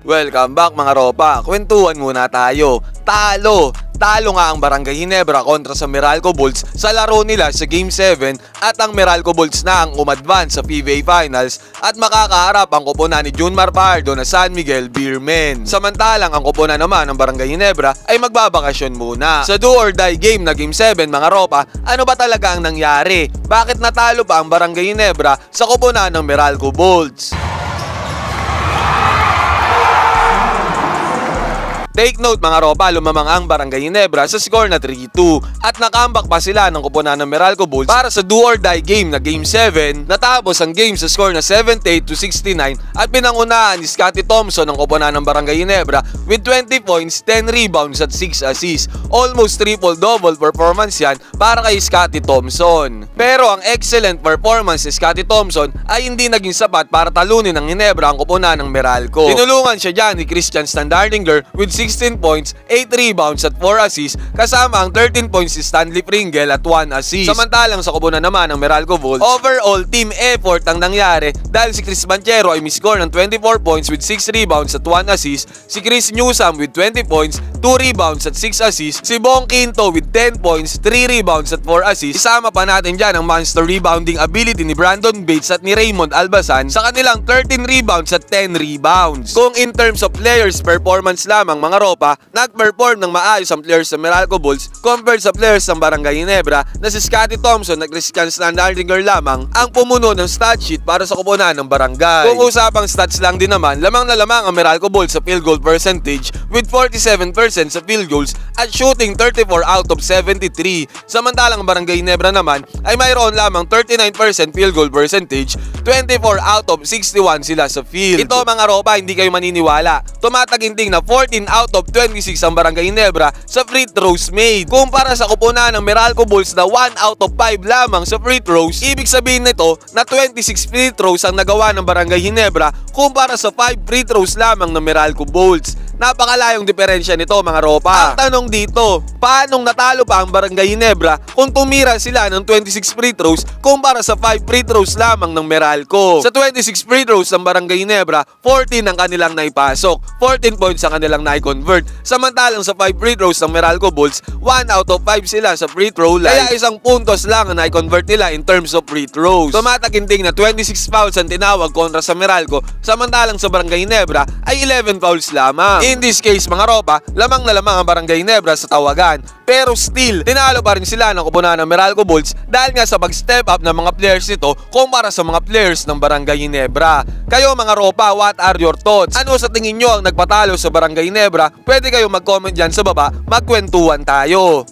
Welcome back mga ropa, kwentuhan muna tayo. Talo nga ang Barangay Ginebra kontra sa Meralco Bulls sa laro nila sa Game 7 at ang Meralco Bulls na ang umadvance sa PBA Finals at makakaharap ang koponan ni Junmar Fajardo na San Miguel Beermen. Samantalang ang koponan naman ng Barangay Ginebra ay magbabakasyon muna. Sa do or die game na Game 7 mga ropa, ano ba talaga ang nangyari? Bakit natalo pa ang Barangay Ginebra sa koponan ng Meralco Bulls? Take note mga ropa, lumamang ang Barangay Ginebra sa score na 3-2 at nakambak pa sila ng koponan ng Meralco Bulls para sa do or die game na Game 7. Natapos ang game sa score na 78-69 at pinangunahan ni Scottie Thompson ng koponan ng Barangay Ginebra with 20 points, 10 rebounds at 6 assists. Almost triple-double performance yan para kay Scottie Thompson. Pero ang excellent performance ni Scottie Thompson ay hindi naging sapat para talunin ng Ginebra ang koponan ng Meralco. Tinulungan siya dyan ni Christian Standardinger with 16 points, 8 rebounds at 4 assists kasama ang 13 points si Stanley Pringle at 1 assist. Samantalang sa koponan naman ng Meralco Bulls, overall team effort ang nangyari dahil si Chris Banchero ay miscore ng 24 points with 6 rebounds at 1 assist, si Chris Newsome with 20 points, 2 rebounds at 6 assists, si Bong Quinto with 10 points, 3 rebounds at 4 assists. Isama pa natin dyan ang monster rebounding ability ni Brandon Bates at ni Raymond Albasan sa kanilang 13 rebounds at 10 rebounds. Kung in terms of players performance lamang mga ropa, nag-perform ng maayos ang players sa Meralco Bulls compared sa players ng Barangay Ginebra na si Scottie Thompson at Christian Standardinger lamang ang pumuno ng stat sheet para sa koponan ng Barangay. Kung usapang stats lang din naman, lamang na lamang ang Meralco Bulls sa field goal percentage with 47% sa field goals at shooting 34 out of 73. Samantalang ang Barangay Ginebra naman ay mayroon lamang 39% field goal percentage, 24 out of 61 sila sa field. Ito mga ropa, hindi kayo maniniwala. Tumataginting na 14 out of 26 ang Barangay Ginebra sa free throws made. Kumpara sa koponan ng Meralco Bulls na 1 out of 5 lamang sa free throws, ibig sabihin nito na 26 free throws ang nagawa ng Barangay Ginebra kumpara sa 5 free throws lamang ng Meralco Bulls. Napakalayong diferensya nito mga ropa. Ang tanong dito, paanong natalo pa ang Barangay Ginebra kung tumira sila ng 26 free throws kumpara sa 5 free throws lamang ng Meralco? Sa 26 free throws ng Barangay Ginebra, 14 ang kanilang naipasok, 14 points ang kanilang nai-convert. Samantalang sa 5 free throws ng Meralco Bulls, 1 out of 5 sila sa free throw line. Kaya isang puntos lang ang nai-convert nila in terms of free throws. Tumataginting na 26 fouls ang tinawag kontra sa Meralco, samantalang sa Barangay Ginebra ay 11 fouls lamang. In this case mga ropa, lamang na lamang ang Barangay Ginebra sa tawagan. Pero still, tinalo pa rin sila ng koponan ng Meralco Bulls dahil nga sa pag-step up ng mga players nito kumpara sa mga players ng Barangay Ginebra. Kayo mga ropa, what are your thoughts? Ano sa tingin nyo ang nagpatalo sa Barangay Ginebra? Pwede kayo mag-comment dyan sa baba, magkwentuhan tayo.